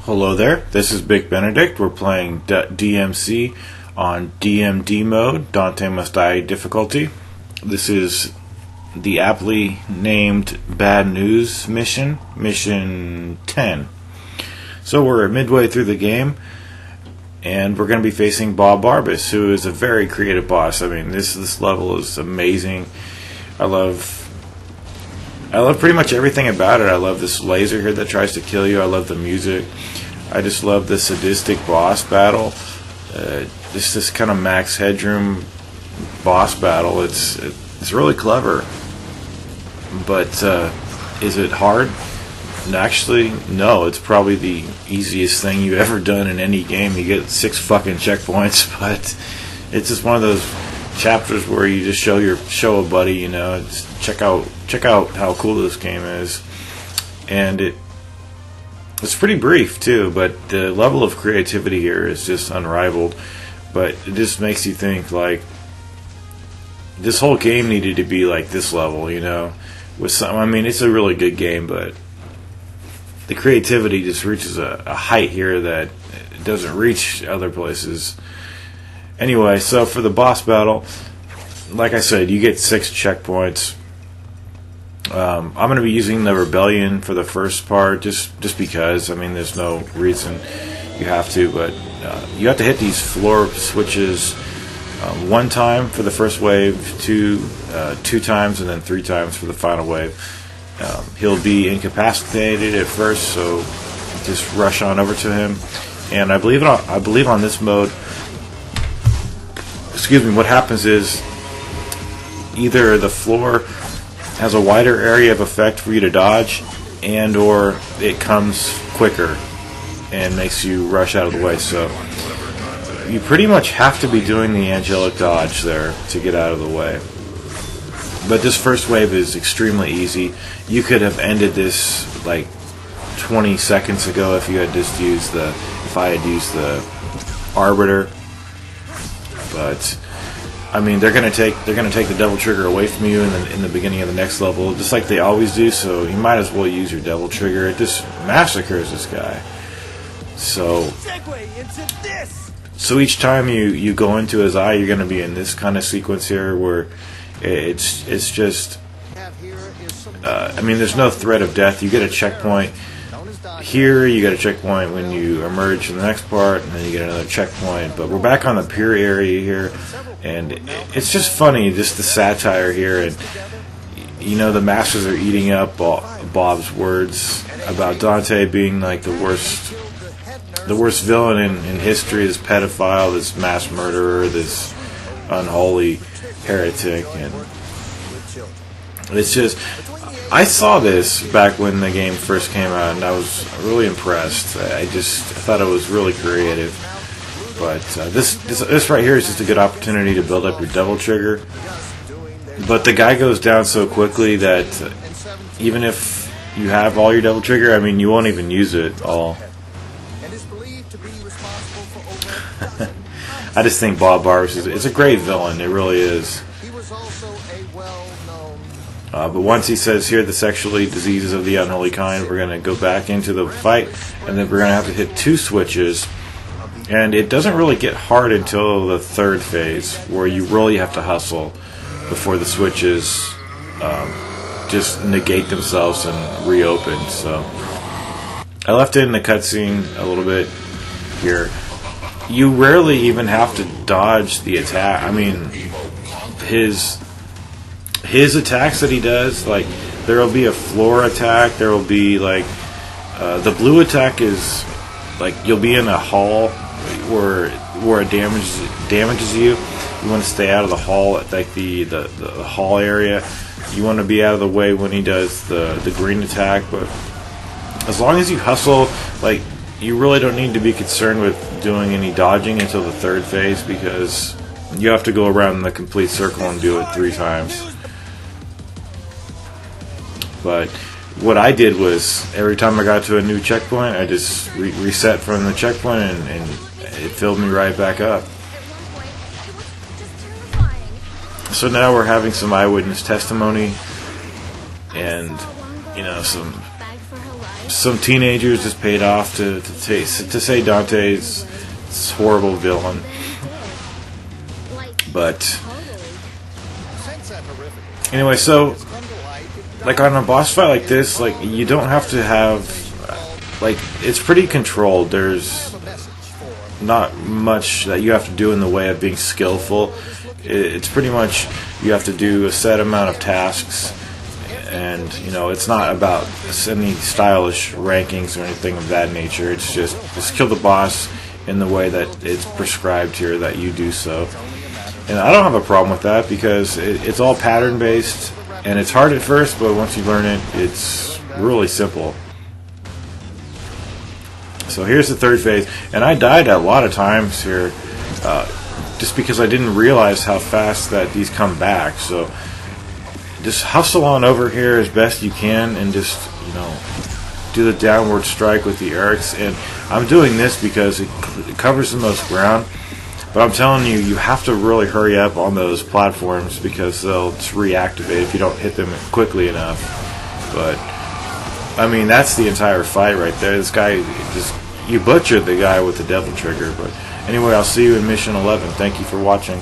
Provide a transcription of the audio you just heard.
Hello there, this is Big Benedict. We're playing DmC on DMD mode, Dante Must Die difficulty. This is the aptly named Bad News mission, mission 10. So we're midway through the game, and we're going to be facing Bob Barbas, who is a very creative boss. I mean, this level is amazing. I love pretty much everything about it. I love this laser here that tries to kill you. I love the music. I just love the sadistic boss battle. This kind of max headroom boss battle. It's really clever. But is it hard? Actually, no. It's probably the easiest thing you've ever done in any game. You get 6 fucking checkpoints, but it's just one of those chapters where you just show a buddy, you know, just check out how cool this game is. And it's pretty brief too, but the level of creativity here is just unrivaled. But it just makes you think, like, this whole game needed to be like this level, you know. I mean, it's a really good game, but the creativity just reaches a height here that it doesn't reach other places. Anyway, so for the boss battle, like I said, you get 6 checkpoints. I'm going to be using the Rebellion for the first part, just because. I mean, there's no reason you have to, but you have to hit these floor switches 1 time for the first wave, 2 times, and then 3 times for the final wave. He'll be incapacitated at first, so just rush on over to him. And I believe on this mode, what happens is either the floor has a wider area of effect for you to dodge, and or it comes quicker and makes you rush out of the way. So you pretty much have to be doing the angelic dodge there to get out of the way. But this first wave is extremely easy. You could have ended this like 20 seconds ago if I had used the Arbiter. But I mean, they're gonna take the devil trigger away from you in the beginning of the next level, just like they always do. So you might as well use your devil trigger. It just massacres this guy. So each time you go into his eye, you're gonna be in this kind of sequence here where it's just. I mean, there's no threat of death. You get a checkpoint here, you get a checkpoint when you emerge from the next part, and then you get another checkpoint. But we're back on the pier area here, and it's just funny, just the satire here. And you know, the masters are eating up Bob's words about Dante being like the worst villain in history, this pedophile, this mass murderer, this unholy heretic. And it's just, I saw this back when the game first came out, and I was really impressed. I thought it was really creative. But this right here is just a good opportunity to build up your devil trigger. But the guy goes down so quickly that even if you have all your devil trigger, I mean, you won't even use it all. I just think Bob Barbas is a great villain. It really is. But once he says here the sexually diseases of the unholy kind, we're going to go back into the fight, and then we're going to have to hit 2 switches. And it doesn't really get hard until the 3rd phase, where you really have to hustle before the switches just negate themselves and reopen. So I left it in the cutscene a little bit here. You rarely even have to dodge the attack. I mean, his attacks that he does, like, there will be a floor attack, there will be like the blue attack is like you'll be in a hall where it damages you. You want to stay out of the hall, like the hall area. You want to be out of the way when he does the green attack. But as long as you hustle, like, you really don't need to be concerned with doing any dodging until the 3rd phase, because you have to go around the complete circle and do it 3 times. But what I did was, every time I got to a new checkpoint, I just reset from the checkpoint, and it filled me right back up. So now we're having some eyewitness testimony, and, you know, some some teenagers just paid off to say Dante's this horrible villain. But anyway, so like on a boss fight like this, like you don't have to have like it's pretty controlled. There's not much that you have to do in the way of being skillful. It's pretty much you have to do a set amount of tasks, and you know it's not about any stylish rankings or anything of that nature. It's just kill the boss in the way that it's prescribed here that you do so. And I don't have a problem with that because it's all pattern based, and it's hard at first, but once you learn it, it's really simple. So here's the third phase, and I died a lot of times here just because I didn't realize how fast that these come back. So just hustle on over here as best you can and just, you know, do the downward strike with the Erics. And I'm doing this because it covers the most ground. But I'm telling you, you have to really hurry up on those platforms because they'll just reactivate if you don't hit them quickly enough. But, I mean, that's the entire fight right there. This guy, you butchered the guy with the devil trigger. But anyway, I'll see you in Mission 11. Thank you for watching.